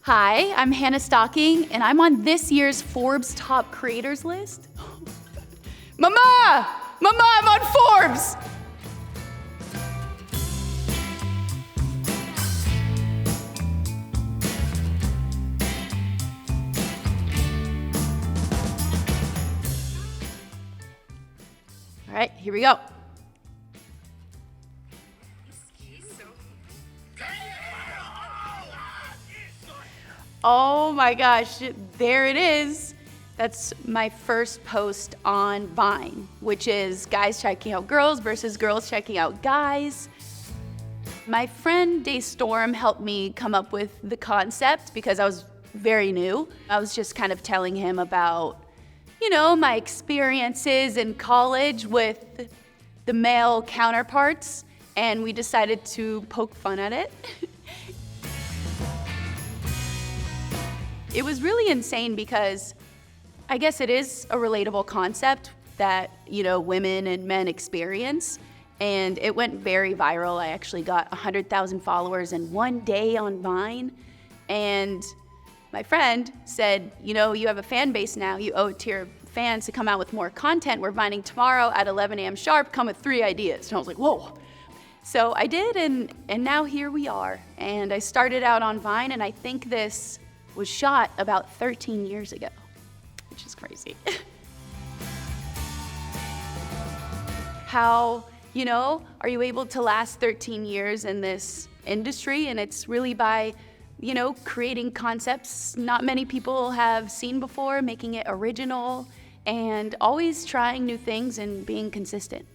Hi, I'm Hannah Stocking, and I'm on this year's Forbes Top Creators list. Mama! Mama, I'm on Forbes! All right, here we go. Oh my gosh, there it is. That's my first post on Vine, which is guys checking out girls versus girls checking out guys. My friend Daystorm helped me come up with the concept because I was very new. I was just kind of telling him about, my experiences in college with the male counterparts, and we decided to poke fun at it. It was really insane because I guess it is a relatable concept that, women and men experience, and it went very viral. I actually got 100,000 followers in one day on Vine, and my friend said, you have a fan base now, you owe it to your fans to come out with more content. We're Vining tomorrow at 11 a.m. sharp, come with 3 ideas. And I was like, whoa. So I did, and now here we are. And I started out on Vine, and I think this was shot about 13 years ago, which is crazy. How, are you able to last 13 years in this industry? And it's really by, creating concepts not many people have seen before, making it original, and always trying new things and being consistent.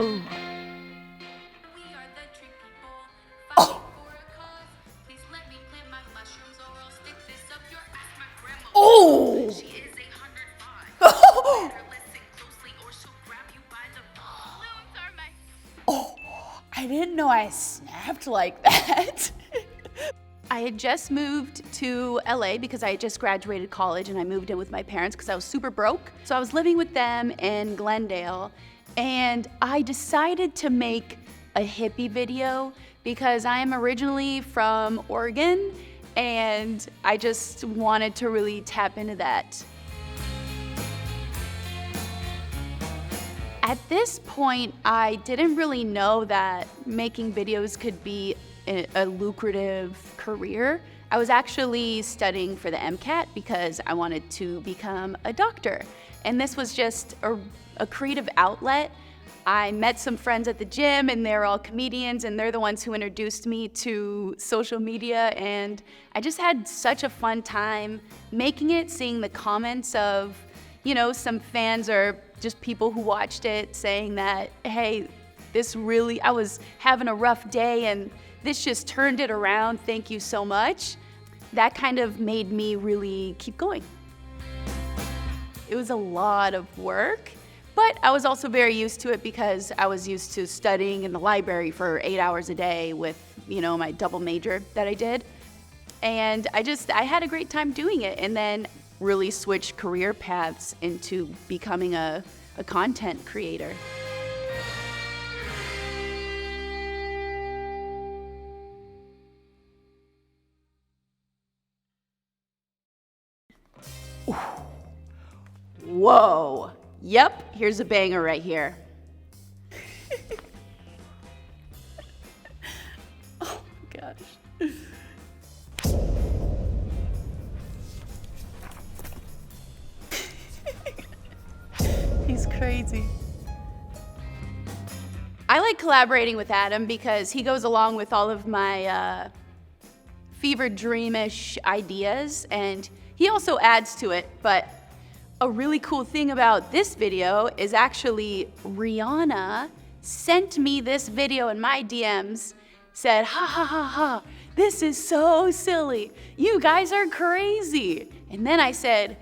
Ooh. Oh! Oh, I didn't know I snapped like that. I had just moved to LA because I had just graduated college, and I moved in with my parents because I was super broke. So I was living with them in Glendale, and I decided to make a hippie video because I am originally from Oregon, and I just wanted to really tap into that. At this point, I didn't really know that making videos could be a lucrative career. I was actually studying for the MCAT because I wanted to become a doctor. And this was just a creative outlet. I met some friends at the gym, and they're all comedians, and they're the ones who introduced me to social media, and I just had such a fun time making it, seeing the comments of, some fans or just people who watched it saying that, hey, I was having a rough day, and this just turned it around, thank you so much. That kind of made me really keep going. It was a lot of work, but I was also very used to it because I was used to studying in the library for 8 hours a day with, my double major that I did. And I had a great time doing it, and then really switched career paths into becoming a content creator. Whoa. Yep, here's a banger right here. Oh my gosh. He's crazy. I like collaborating with Adam because he goes along with all of my fever dreamish ideas, and he also adds to it. But a really cool thing about this video is actually Rihanna sent me this video in my DMs, said, ha ha ha ha, this is so silly. You guys are crazy. And then I said,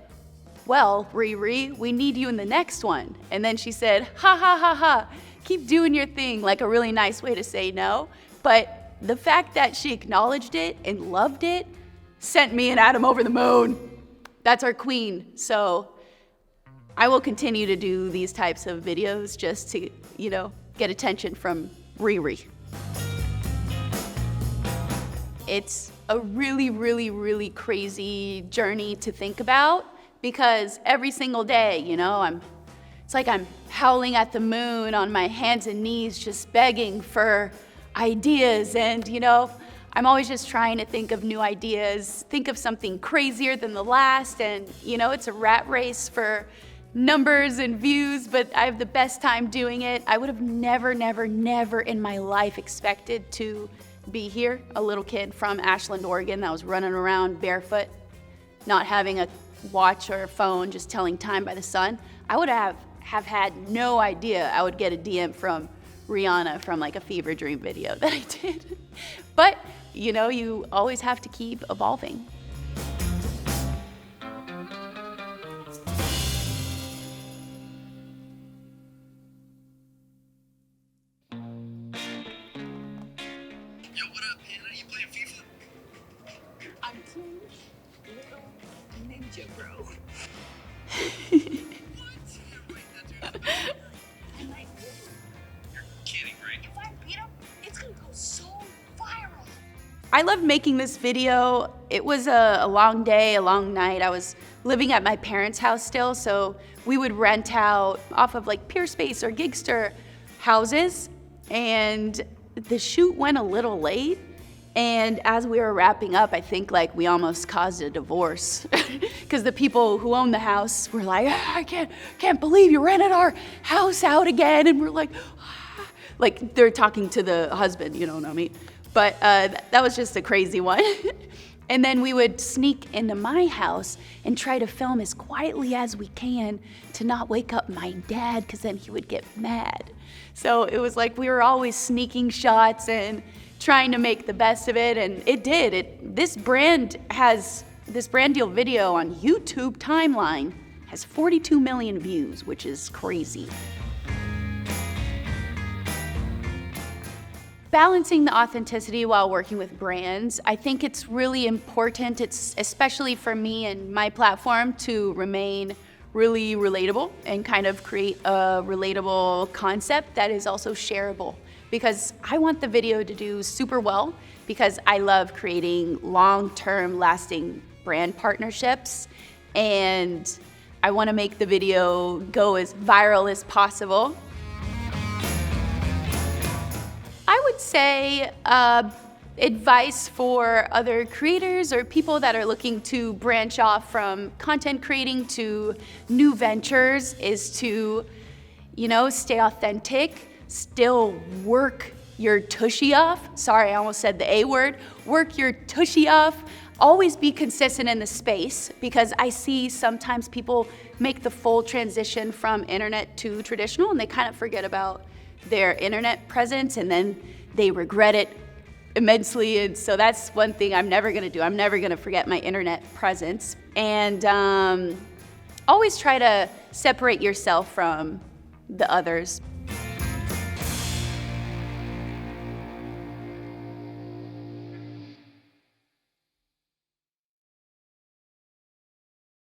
well, Riri, we need you in the next one. And then she said, ha ha ha ha, keep doing your thing, like a really nice way to say no. But the fact that she acknowledged it and loved it sent me and Adam over the moon. That's our queen. So I will continue to do these types of videos just to, get attention from Riri. It's a really, really, really crazy journey to think about because every single day, it's like I'm howling at the moon on my hands and knees, just begging for ideas. And, I'm always just trying to think of new ideas, think of something crazier than the last. And, it's a rat race for numbers and views, but I have the best time doing it. I would have never in my life expected to be here, a little kid from Ashland, Oregon that was running around barefoot, not having a watch or a phone, just telling time by the sun. I would have had no idea I would get a DM from Rihanna from like a fever dream video that I did. But, you always have to keep evolving. Yo, what up, Hannah? You playing FIFA? I'm playing Little Ninja, bro. What? Yeah, right, that dude is the best in the world. I might win. You're kidding, right? If I beat him, it's gonna go so viral. I loved making this video. It was a long day, a long night. I was living at my parents' house still, so we would rent out off of like Peerspace or Gigster houses, and the shoot went a little late. And as we were wrapping up, I think like we almost caused a divorce because the people who own the house were like, I can't believe you rented our house out again. And we're like, ah. Like they're talking to the husband, you know what I mean? But that was just a crazy one. And then we would sneak into my house and try to film as quietly as we can to not wake up my dad, because then he would get mad. So it was like we were always sneaking shots and trying to make the best of it, and it did. This brand deal video on YouTube timeline has 42 million views, which is crazy. Balancing the authenticity while working with brands, I think it's really important, it's especially for me and my platform, to remain really relatable and kind of create a relatable concept that is also shareable. Because I want the video to do super well, because I love creating long-term lasting brand partnerships, and I want to make the video go as viral as possible. I would say advice for other creators or people that are looking to branch off from content creating to new ventures is to, stay authentic, still work your tushy off. Sorry, I almost said the A word. Work your tushy off. Always be consistent in the space, because I see sometimes people make the full transition from internet to traditional and they kind of forget about their internet presence, and then they regret it immensely. And so that's one thing I'm never gonna do. I'm never gonna forget my internet presence. And always try to separate yourself from the others.